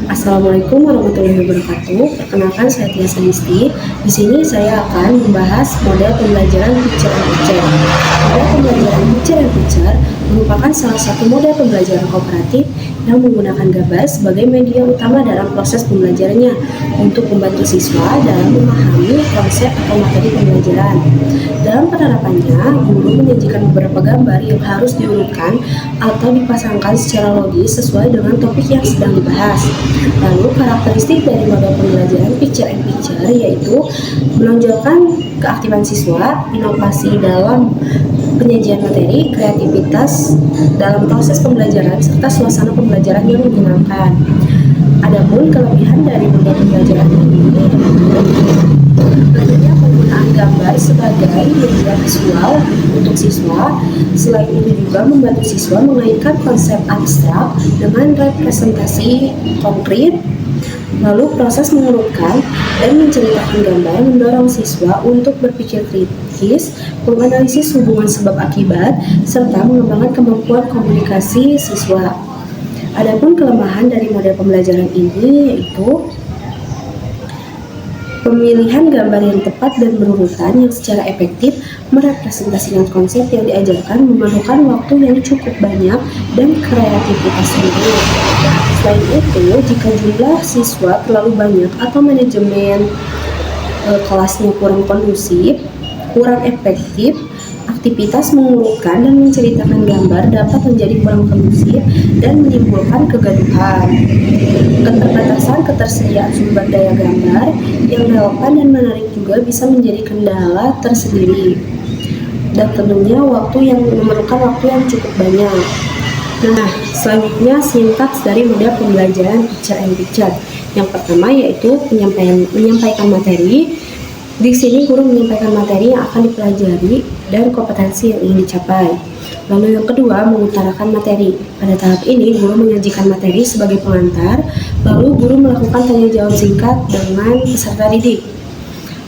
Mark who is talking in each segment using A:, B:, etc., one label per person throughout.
A: Assalamualaikum warahmatullahi wabarakatuh. Perkenalkan, saya Tia Sadisti. Di sini saya akan membahas model pembelajaran picture and picture. Model pembelajaran picture and picture merupakan salah satu model pembelajaran kooperatif yang menggunakan gambar sebagai media utama dalam proses pembelajarannya untuk membantu siswa dalam memahami konsep atau materi pembelajaran. Dalam penerapannya, guru menyajikan beberapa gambar yang harus diurutkan atau dipasangkan secara logis sesuai dengan topik yang sedang dibahas. Lalu karakteristik dari model pembelajaran picture and picture yaitu menonjolkan keaktifan siswa, inovasi dalam penyajian materi, kreativitas dalam proses pembelajaran, serta suasana pembelajaran yang menyenangkan. Adapun kelebihan dari model pembelajaran ini yaitu penggunaan gambar sebagai media visual untuk siswa. Selain itu juga membantu siswa mengaitkan konsep abstrak dengan representasi konkret. Lalu proses mengurutkan dan menceritakan gambar mendorong siswa untuk berpikir kritis, menganalisis hubungan sebab akibat, serta mengembangkan kemampuan komunikasi siswa. Adapun kelemahan dari model pembelajaran ini yaitu pemilihan gambar yang tepat dan berurutan yang secara efektif merepresentasikan konsep yang diajarkan memerlukan waktu yang cukup banyak dan kreativitas tinggi. Selain itu, jika jumlah siswa terlalu banyak atau manajemen kelasnya kurang kondusif, kurang efektif, aktivitas mengurutkan dan menceritakan gambar dapat menjadi kurang kondusif dan menimbulkan kegaduhan. Keterbatasan ketersediaan sumber daya gambar yang relevan dan menarik juga bisa menjadi kendala tersendiri. Dan tentunya memerlukan waktu yang cukup banyak. Nah, selanjutnya sintaks dari model pembelajaran picture and picture. Yang pertama yaitu menyampaikan materi. Di sini guru menyampaikan materi yang akan dipelajari dan kompetensi yang ingin dicapai. Lalu yang kedua, mengutarakan materi. Pada tahap ini, guru menyajikan materi sebagai pengantar, lalu guru melakukan tanya jawab singkat dengan peserta didik.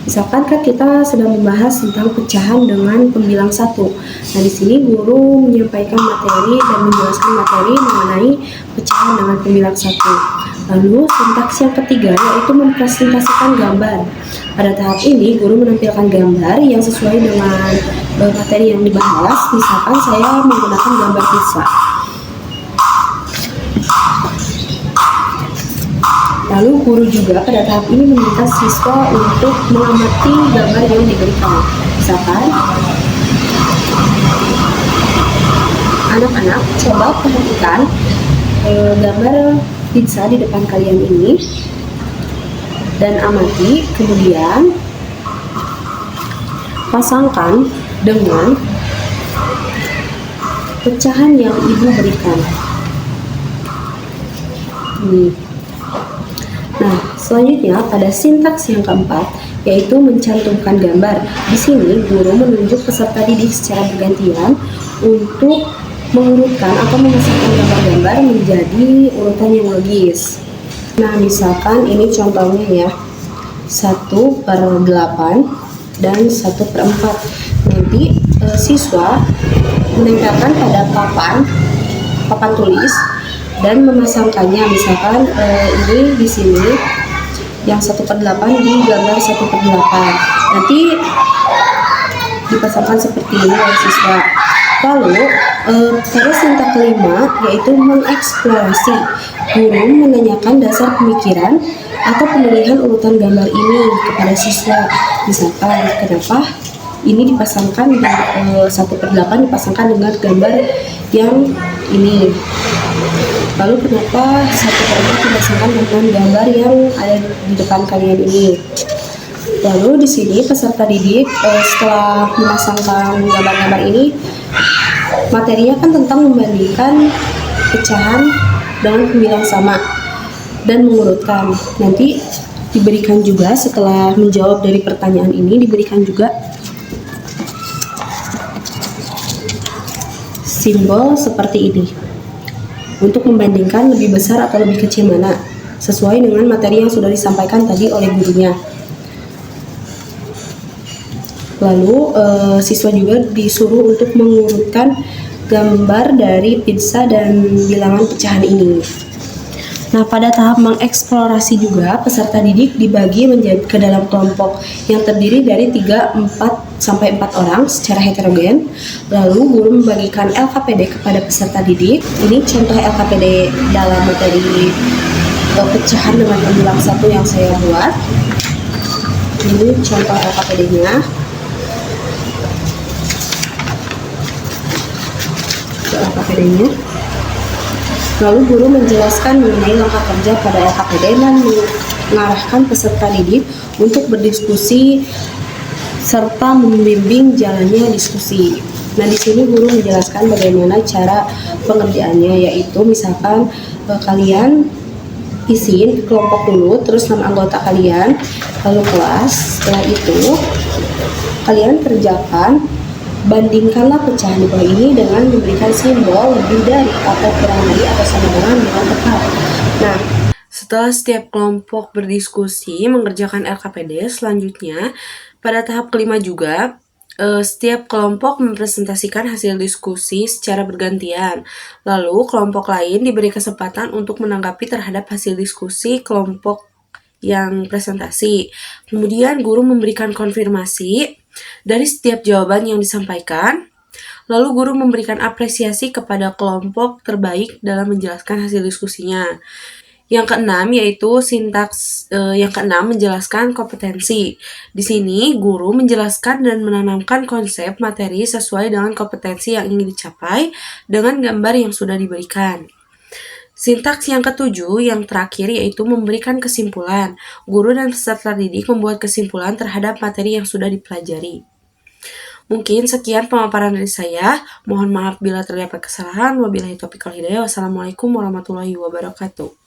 A: Misalkan kan kita sedang membahas tentang pecahan dengan pembilang 1. Nah, di sini guru menyampaikan materi dan menjelaskan materi mengenai pecahan dengan pembilang 1. Lalu sintaks yang ketiga yaitu mempresentasikan gambar. Pada tahap ini guru menampilkan gambar yang sesuai dengan materi yang dibahas. Misalkan saya menggunakan gambar pizza. Lalu guru juga pada tahap ini meminta siswa untuk mengamati gambar yang diberikan. Misalkan anak-anak coba perhatikan gambar pizza di depan kalian ini dan amati, kemudian pasangkan dengan pecahan yang ibu berikan. Nah, selanjutnya pada sintaks yang keempat yaitu mencantumkan gambar. Di sini guru menunjuk peserta didik secara bergantian untuk mengurutkan atau memasangkan gambar-gambar menjadi urutan yang logis. Nah, misalkan ini contohnya ya, 1/8 dan 1/4. Nanti siswa menempelkan pada papan tulis dan memasangkannya. Misalkan ini di sini yang 1/8 di gambar 1/8. Nanti dipasangkan seperti ini oleh siswa. Lalu pada sintaks kelima yaitu mengeksplorasi. Guru menanyakan dasar pemikiran atau pemilihan urutan gambar ini kepada siswa. Misalkan kenapa ini dipasangkan di 1/8 dipasangkan dengan gambar yang ini. Lalu kenapa 1/4 dipasangkan dengan gambar yang ada di depan kalian ini. Lalu di sini peserta didik setelah memasangkan gambar-gambar ini, materinya kan tentang membandingkan pecahan dengan pembilang sama dan mengurutkan. Nanti diberikan juga setelah menjawab dari pertanyaan ini diberikan juga simbol seperti ini untuk membandingkan lebih besar atau lebih kecil mana sesuai dengan materi yang sudah disampaikan tadi oleh gurunya. Lalu siswa juga disuruh untuk mengurutkan gambar dari pizza dan bilangan pecahan ini. Nah, pada tahap mengeksplorasi juga, peserta didik dibagi menjadi ke dalam kelompok yang terdiri dari 3, 4, sampai 4 orang secara heterogen. Lalu guru membagikan LKPD kepada peserta didik. Ini contoh LKPD dalam materi pecahan dengan pendulang 1 yang saya buat. Ini contoh LKPD-nya. LKPD-nya. Lalu guru menjelaskan mengenai langkah kerja pada LKPD dan mengarahkan peserta didik untuk berdiskusi serta membimbing jalannya diskusi. Nah, di sini guru menjelaskan bagaimana cara pengerjaannya, yaitu misalkan kalian isiin kelompok dulu, terus nama anggota kalian, lalu kelas. Setelah itu kalian kerjakan, bandingkanlah pecahan di bawah ini dengan memberikan simbol lebih dari atau kurang dari atau sama dengan tepat. Nah, setelah setiap kelompok berdiskusi mengerjakan LKPD, selanjutnya pada tahap kelima juga setiap kelompok mempresentasikan hasil diskusi secara bergantian. Lalu kelompok lain diberi kesempatan untuk menanggapi terhadap hasil diskusi kelompok yang presentasi. Kemudian guru memberikan konfirmasi dari setiap jawaban yang disampaikan. Lalu guru memberikan apresiasi kepada kelompok terbaik dalam menjelaskan hasil diskusinya. Yang keenam yaitu menjelaskan kompetensi. Di sini guru menjelaskan dan menanamkan konsep materi sesuai dengan kompetensi yang ingin dicapai dengan gambar yang sudah diberikan. Sintaks yang ketujuh, yang terakhir, yaitu memberikan kesimpulan. Guru dan peserta didik membuat kesimpulan terhadap materi yang sudah dipelajari. Mungkin sekian pemaparan dari saya. Mohon maaf bila terdapat kesalahan. Wabillahi taufiq wal hidayah. Wassalamualaikum warahmatullahi wabarakatuh.